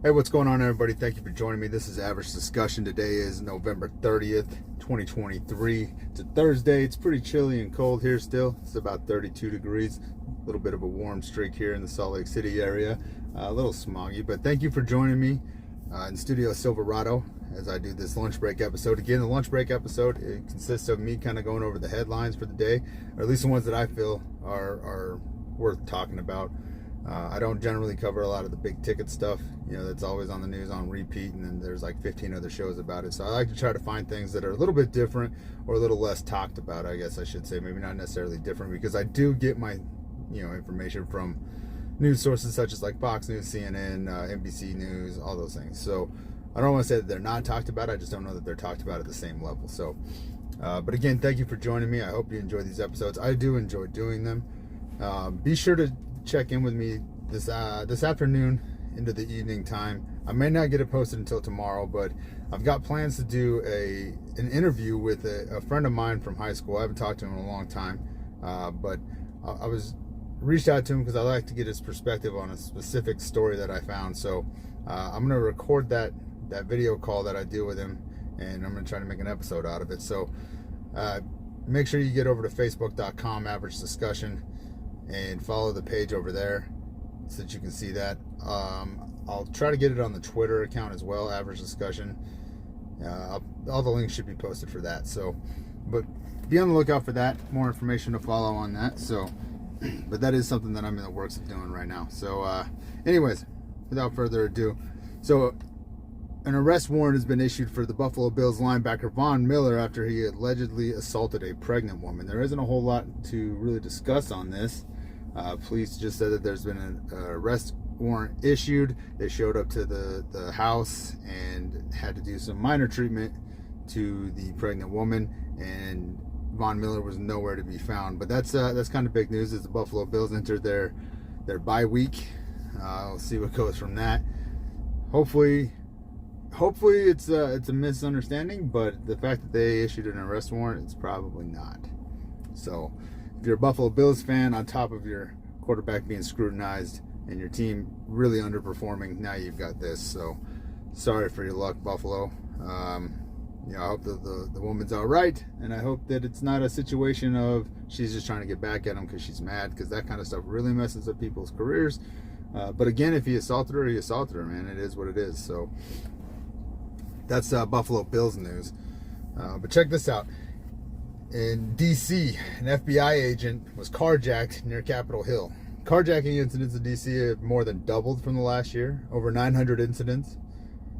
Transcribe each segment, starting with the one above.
Hey, what's going on, everybody? Thank you for joining me. This is Average Discussion. Today is November 30th, 2023. It's a Thursday. It's pretty chilly and cold here still. It's about 32 degrees. A little bit of a warm streak here in the Salt Lake City area. A little smoggy, but thank you for joining me in Studio Silverado as I do this lunch break episode. Again, the lunch break episode, it consists of me kind of going over the headlines for the day, or at least the ones that I feel are worth talking about. I don't generally cover a lot of the big ticket stuff, that's always on the news on repeat, and then there's like 15 other shows about it. So I like to try to find things that are a little bit different or a little less talked about, I guess I should say. Maybe not necessarily different, because I do get my information from news sources such as like Fox News, CNN, NBC News, all those things. So I don't want to say that they're not talked about. I just don't know that they're talked about at the same level. So but again, thank you for joining me. I hope you enjoy these episodes. I do enjoy doing them. Be sure to check in with me this afternoon into the evening time. I may not get it posted until tomorrow, but I've got plans to do an interview with a friend of mine from high school. I haven't talked to him in a long time, but I was reached out to him because I like to get his perspective on a specific story that I found. So I'm going to record that video call that I do with him, and I'm going to try to make an episode out of it. So make sure you get over to facebook.com Average Discussion and follow the page over there so that you can see that. I'll try to get it on the Twitter account as well, Average Discussion. All the links should be posted for that. So, but be on the lookout for that. More information to follow on that. So, but that is something that I'm in the works of doing right now. So, anyways, without further ado, so an arrest warrant has been issued for the Buffalo Bills linebacker Von Miller after he allegedly assaulted a pregnant woman. There isn't a whole lot to really discuss on this. Police just said that there's been an arrest warrant issued. They showed up to the house and had to do some minor treatment to the pregnant woman, and Von Miller was nowhere to be found. But that's kind of big news as the Buffalo Bills entered their bye week. We'll see what goes from that. Hopefully it's a misunderstanding, but the fact that they issued an arrest warrant, it's probably not. So if you're a Buffalo Bills fan, on top of your quarterback being scrutinized and your team really underperforming, now you've got this. So sorry for your luck, Buffalo. I hope the woman's all right, and I hope that it's not a situation of she's just trying to get back at him because she's mad, because that kind of stuff really messes up people's careers. But again, if he assaulted her, he assaulted her, man. It is what it is. So that's Buffalo Bills news. But check this out. In D.C., an FBI agent was carjacked near Capitol Hill. Carjacking incidents in D.C. have more than doubled from the last year. Over 900 incidents.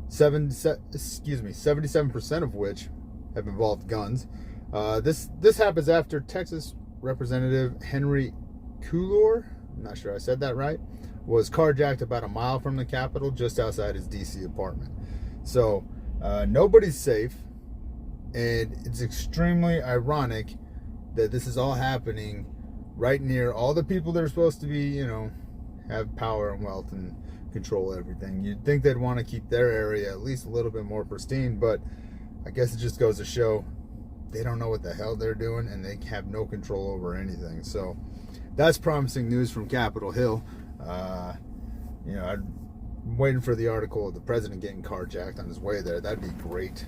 77% of which have involved guns. This happens after Texas Representative Henry Cuellar, I'm not sure I said that right, was carjacked about a mile from the Capitol, just outside his D.C. apartment. So nobody's safe. And it's extremely ironic that this is all happening right near all the people that are supposed to be, have power and wealth and control everything. You'd think they'd want to keep their area at least a little bit more pristine, but I guess it just goes to show they don't know what the hell they're doing, and they have no control over anything. So that's promising news from Capitol Hill. I'm waiting for the article of the president getting carjacked on his way there. That'd be great.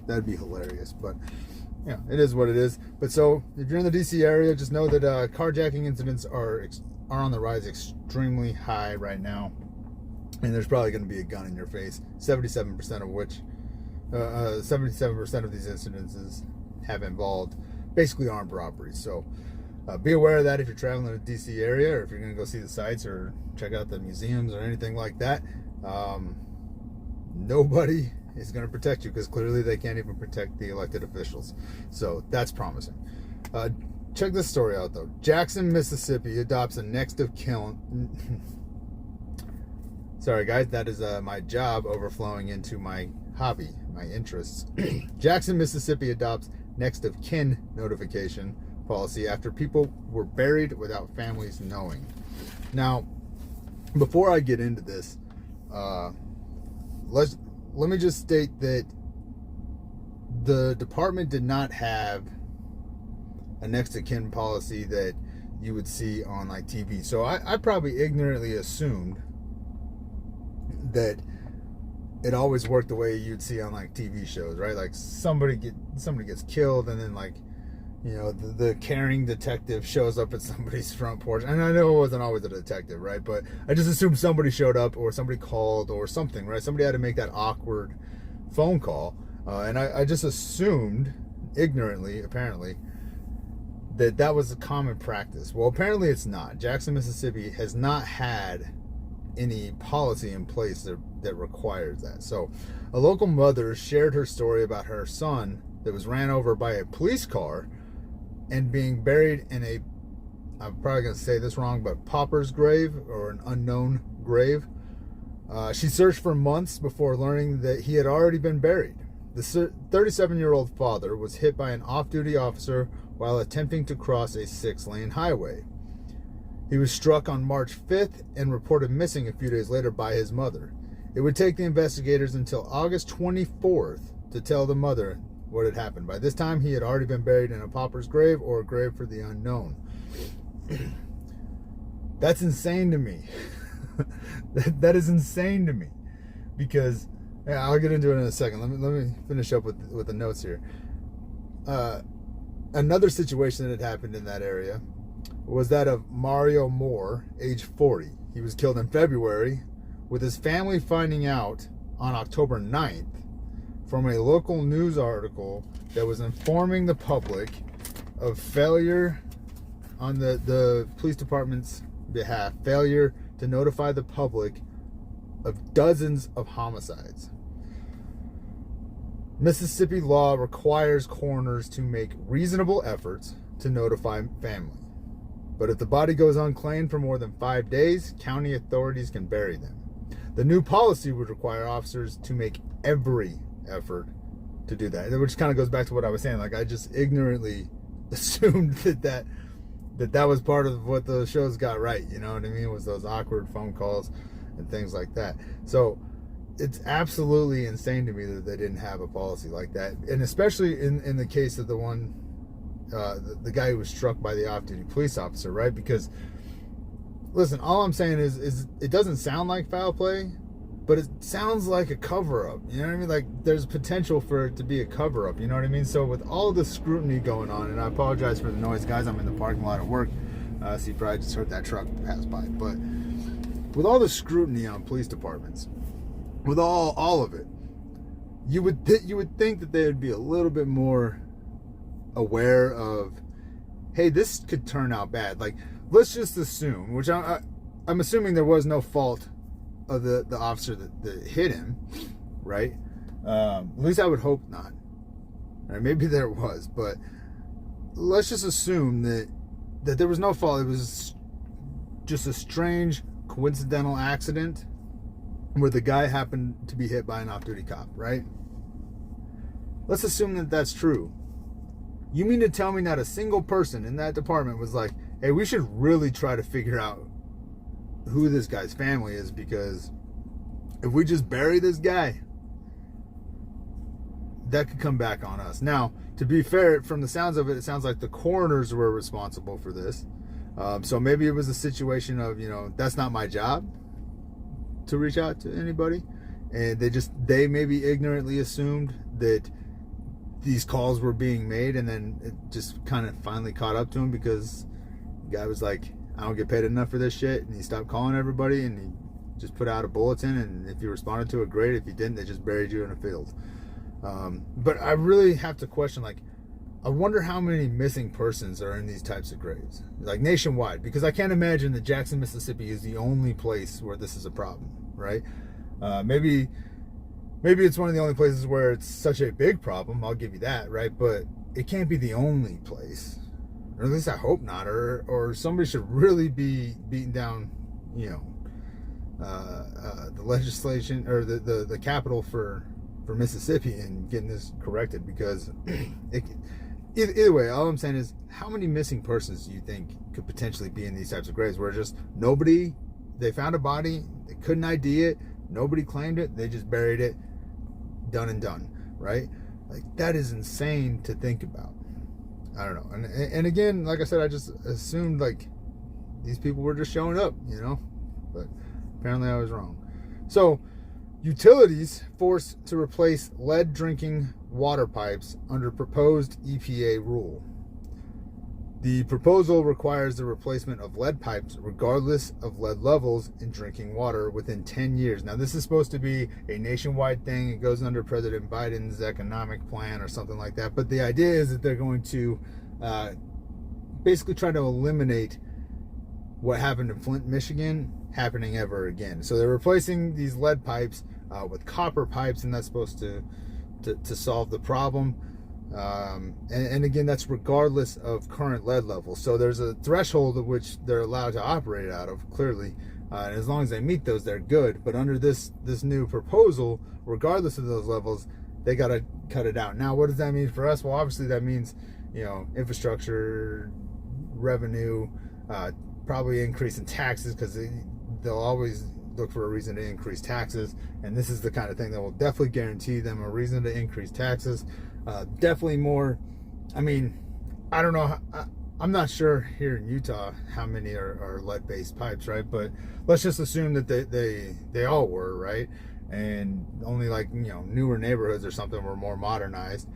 That'd be hilarious, but it is what it is. But so if you're in the DC area, just know that carjacking incidents are on the rise, extremely high right now, and there's probably going to be a gun in your face. 77% of these incidences have involved basically armed robberies. So be aware of that if you're traveling to the DC area, or if you're going to go see the sites or check out the museums or anything like that. Nobody is going to protect you, because clearly they can't even protect the elected officials. So that's promising. Check this story out, though. Jackson, Mississippi adopts a next of kin. Sorry, guys, that is my job overflowing into my hobby, my interests. Jackson, Mississippi adopts next of kin notification policy after people were buried without families knowing. Now, before I get into this, let me just state that the department did not have a next of kin policy that you would see on like TV. So I probably ignorantly assumed that it always worked the way you'd see on like TV shows, right? Like somebody gets killed, and then like, you know, the caring detective shows up at somebody's front porch. And I know it wasn't always a detective, right? But I just assumed somebody showed up or somebody called or something, right? Somebody had to make that awkward phone call. And I just assumed, ignorantly, apparently, that was a common practice. Well, apparently it's not. Jackson, Mississippi has not had any policy in place that requires that. So a local mother shared her story about her son that was ran over by a police car and being buried in a, I'm probably going to say this wrong, but pauper's grave, or an unknown grave. She searched for months before learning that he had already been buried. The 37-year-old father was hit by an off-duty officer while attempting to cross a 6-lane highway. He was struck on March 5th and reported missing a few days later by his mother. It would take the investigators until August 24th to tell the mother what had happened. By this time, he had already been buried in a pauper's grave or a grave for the unknown. That's insane to me. that is insane to me, because I'll get into it in a second. Let me finish up with the notes here. Another situation that had happened in that area was that of Mario Moore, age 40. He was killed in February, with his family finding out on October 9th from a local news article that was informing the public of failure on the police department's behalf, failure to notify the public of dozens of homicides. Mississippi law requires coroners to make reasonable efforts to notify family. But if the body goes unclaimed for more than 5 days, county authorities can bury them. The new policy would require officers to make every effort to do that, which kind of goes back to what I was saying. Like, I just ignorantly assumed that was part of what the shows got right. You know what I mean? Was those awkward phone calls and things like that. So it's absolutely insane to me that they didn't have a policy like that, and especially in the case of the one. The guy who was struck by the off-duty police officer, right? Because, listen, all I'm saying is it doesn't sound like foul play, but it sounds like a cover-up. You know what I mean? Like, there's potential for it to be a cover-up. You know what I mean? So with all the scrutiny going on, and I apologize for the noise, guys. I'm in the parking lot at work, so you probably just heard that truck pass by. But with all the scrutiny on police departments, with all of it, you would think that they would be a little bit more aware of, hey, this could turn out bad. Like, let's just assume, which I'm assuming there was no fault of the officer that hit him, right? At least I would hope not. Right? Maybe there was, but let's just assume that there was no fault. It was just a strange coincidental accident where the guy happened to be hit by an off-duty cop, right? Let's assume that that's true. You mean to tell me not a single person in that department was like, hey, we should really try to figure out who this guy's family is, because if we just bury this guy, that could come back on us. Now, to be fair, from the sounds of it, it sounds like the coroners were responsible for this. So maybe it was a situation of, you know, that's not my job to reach out to anybody. And they maybe ignorantly assumed that these calls were being made, and then it just kind of finally caught up to him because the guy was like, I don't get paid enough for this shit, and he stopped calling everybody, and he just put out a bulletin, and if you responded to it, great. If you didn't, they just buried you in a field. But I really have to question, like, I wonder how many missing persons are in these types of graves, like nationwide, because I can't imagine that Jackson, Mississippi is the only place where this is a problem, right? Maybe it's one of the only places where it's such a big problem. I'll give you that, right? But it can't be the only place, or at least I hope not. Or somebody should really be beating down, you know, the legislation or the capital for Mississippi and getting this corrected, because either way, all I'm saying is, how many missing persons do you think could potentially be in these types of graves where just nobody, they found a body, they couldn't ID it, nobody claimed it, they just buried it, done and done, right? Like, that is insane to think about. I don't know. And again, like I said, I just assumed like these people were just showing up, you know, but apparently I was wrong. So Utilities forced to replace lead drinking water pipes under proposed EPA rule. The proposal requires the replacement of lead pipes regardless of lead levels in drinking water within 10 years. Now, this is supposed to be a nationwide thing. It goes under President Biden's economic plan or something like that. But the idea is that they're going to basically try to eliminate what happened in Flint, Michigan, happening ever again. So they're replacing these lead pipes with copper pipes, and that's supposed to solve the problem. And again, that's regardless of current lead levels. So there's a threshold of which they're allowed to operate out of, clearly. And as long as they meet those, they're good. But under this new proposal, regardless of those levels, they got to cut it out. Now, what does that mean for us? Well, obviously that means, infrastructure, revenue, probably increase in taxes, because they'll always look for a reason to increase taxes. And this is the kind of thing that will definitely guarantee them a reason to increase taxes. Definitely more. I mean, I don't know. I'm not sure here in Utah how many are lead-based pipes, right? But let's just assume that they all were, right? And only newer neighborhoods or something were more modernized.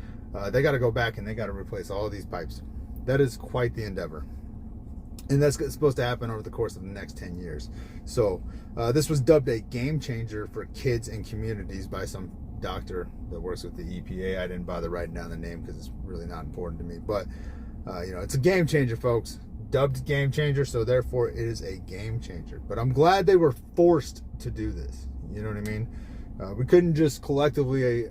They got to go back and they got to replace all of these pipes. That is quite the endeavor. And that's supposed to happen over the course of the next 10 years. So this was dubbed a game changer for kids and communities by some doctor that works with the EPA. I didn't bother writing down the name because it's really not important to me. But, it's a game changer, folks. Dubbed game changer, so therefore it is a game changer. But I'm glad they were forced to do this. You know what I mean? We couldn't just collectively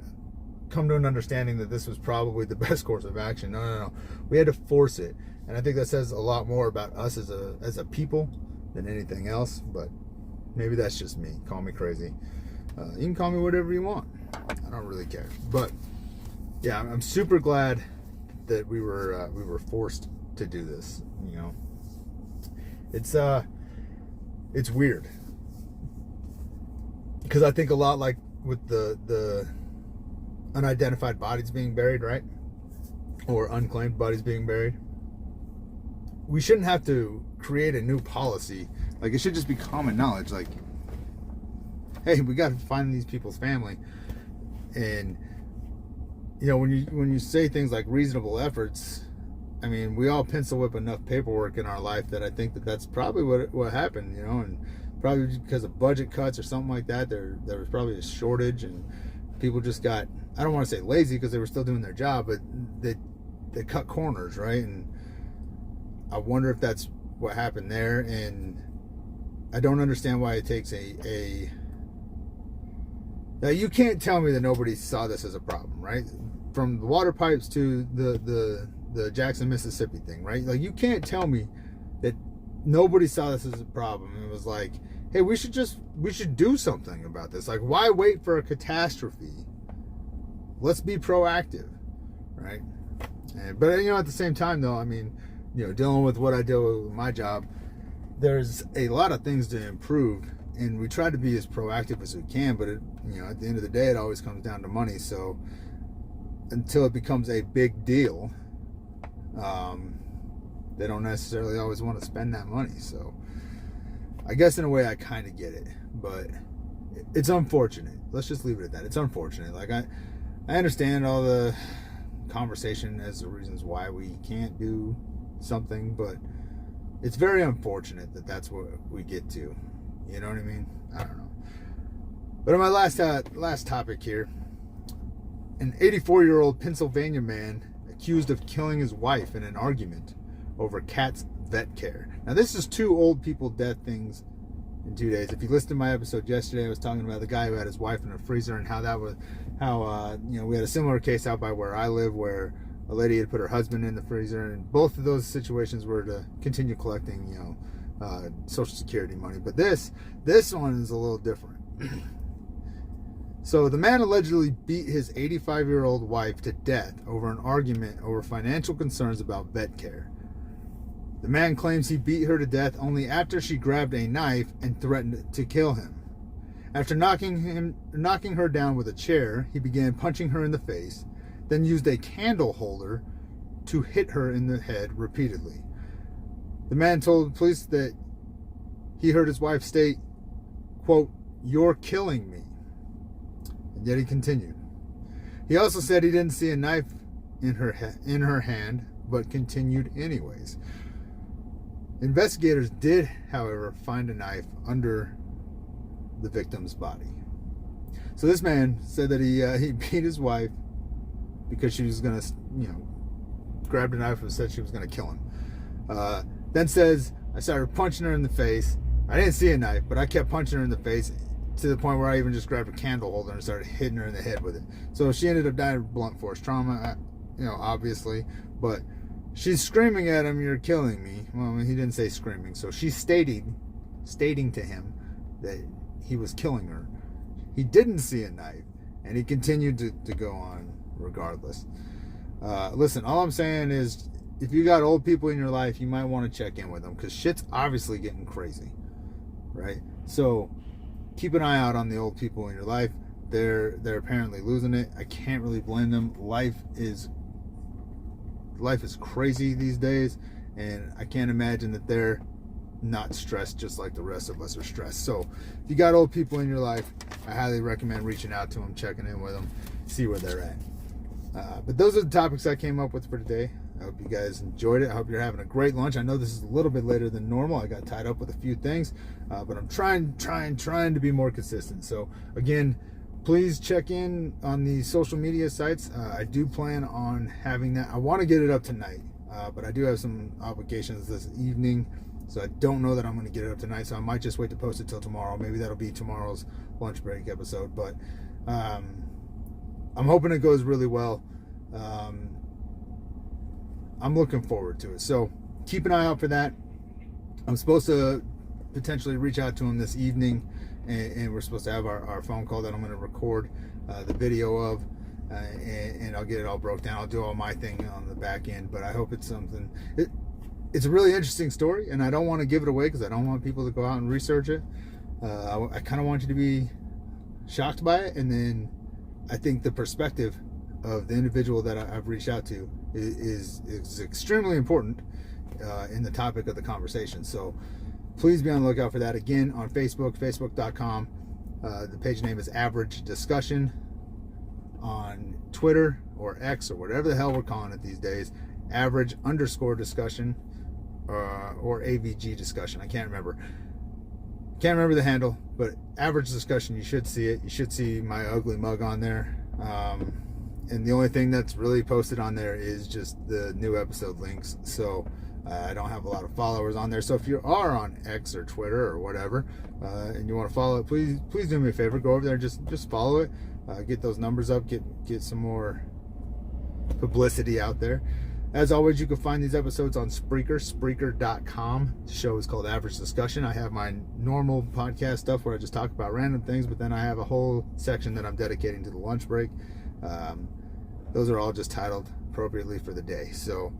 come to an understanding that this was probably the best course of action. No. We had to force it. And I think that says a lot more about us as a people than anything else. But maybe that's just me. Call me crazy. You can call me whatever you want. I don't really care. But yeah, I'm super glad that we were forced to do this. It's weird, because I think a lot like with the unidentified bodies being buried, right, or unclaimed bodies being buried. We shouldn't have to create a new policy. Like, it should just be common knowledge. Like, hey, we got to find these people's family. And when you say things like reasonable efforts, I mean, we all pencil whip enough paperwork in our life that I think that's probably what happened. And probably because of budget cuts or something like that, there was probably a shortage, and people just got, I don't want to say lazy because they were still doing their job, but they cut corners, right? And I wonder if that's what happened there. And I don't understand why it takes now, you can't tell me that nobody saw this as a problem, right? From the water pipes to the Jackson, Mississippi thing, right? Like, you can't tell me that nobody saw this as a problem. It was like, hey, we should do something about this. Like, why wait for a catastrophe? Let's be proactive, right? But at the same time, though, I mean, dealing with what I deal with my job, there's a lot of things to improve, and we try to be as proactive as we can. But at the end of the day, it always comes down to money. So until it becomes a big deal, they don't necessarily always want to spend that money. So I guess in a way I kind of get it, but it's unfortunate. Let's just leave it at that. It's unfortunate. Like, I understand all the conversation as the reasons why we can't do something, but it's very unfortunate that that's what we get to. You know what I mean? I don't know. But on my last topic here, an 84-year-old Pennsylvania man accused of killing his wife in an argument over cat's vet care. Now, this is 2 old people death things in 2 days. If you listened to my episode yesterday, I was talking about the guy who had his wife in a freezer, and we had a similar case out by where I live, where a lady had put her husband in the freezer, and both of those situations were to continue collecting, Social Security money. But this one is a little different. So the man allegedly beat his 85-year-old wife to death over an argument over financial concerns about vet care. The man claims he beat her to death only after she grabbed a knife and threatened to kill him. After knocking her down with a chair, he began punching her in the face, then used a candle holder to hit her in the head repeatedly. The man told police that he heard his wife state, quote, "You're killing me." Yet he continued. He also said he didn't see a knife in her hand, but continued anyways. Investigators did, however, find a knife under the victim's body. So this man said that he beat his wife because she was gonna, grabbed a knife and said she was gonna kill him. Then says, I started punching her in the face. I didn't see a knife, but I kept punching her in the face to the point where I even just grabbed a candle holder and started hitting her in the head with it. So she ended up dying of blunt force trauma, obviously. But she's screaming at him, "You're killing me." Well, he didn't say screaming. So she's stating to him that he was killing her. He didn't see a knife, and he continued to go on regardless. Listen, all I'm saying is, if you got old people in your life, you might want to check in with them, because shit's obviously getting crazy, right? So keep an eye out on the old people in your life. They're apparently losing it. I can't really blame them. Life is crazy these days, and I can't imagine that they're not stressed just like the rest of us are stressed. So if you got old people in your life, I highly recommend reaching out to them, checking in with them, see where they're at. But those are the topics I came up with for today. I hope you guys enjoyed it. I hope you're having a great lunch. I know this is a little bit later than normal. I got tied up with a few things, but I'm trying to be more consistent. So again, please check in on the social media sites. I do plan on having that. I want to get it up tonight, but I do have some obligations this evening, so I don't know that I'm going to get it up tonight. So I might just wait to post it till tomorrow. Maybe that'll be tomorrow's lunch break episode, but I'm hoping it goes really well. I'm looking forward to it. So keep an eye out for that. I'm supposed to potentially reach out to him this evening, and we're supposed to have our phone call that I'm going to record the video of, and I'll get it all broke down. I'll do all my thing on the back end, but I hope it's something. It's a really interesting story, and I don't want to give it away because I don't want people to go out and research it. I kind of want you to be shocked by it, and then I think the perspective of the individual that I've reached out to is extremely important in the topic of the conversation. So please be on the lookout for that. Again, on Facebook, facebook.com. The page name is Average Discussion. On Twitter or X or whatever the hell we're calling it these days, average_discussion or AVG discussion. I can't remember the handle, but Average Discussion, you should see it. You should see my ugly mug on there. And the only thing that's really posted on there is just the new episode links. So I don't have a lot of followers on there. So if you are on X or Twitter or whatever, and you want to follow it, please do me a favor. Go over there, just follow it. Get those numbers up. Get some more publicity out there. As always, you can find these episodes on Spreaker.com. The show is called Average Discussion. I have my normal podcast stuff where I just talk about random things, but then I have a whole section that I'm dedicating to the lunch break. Those are all just titled appropriately for the day. So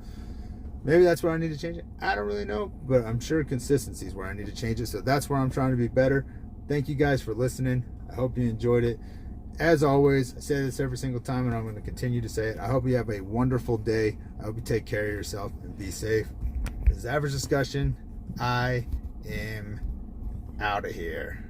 maybe that's where I need to change it. I don't really know, but I'm sure consistency is where I need to change it. So that's where I'm trying to be better. Thank you guys for listening. I hope you enjoyed it. As always, I say this every single time, and I'm going to continue to say it. I hope you have a wonderful day. I hope you take care of yourself and be safe. This is Average Discussion. I am out of here.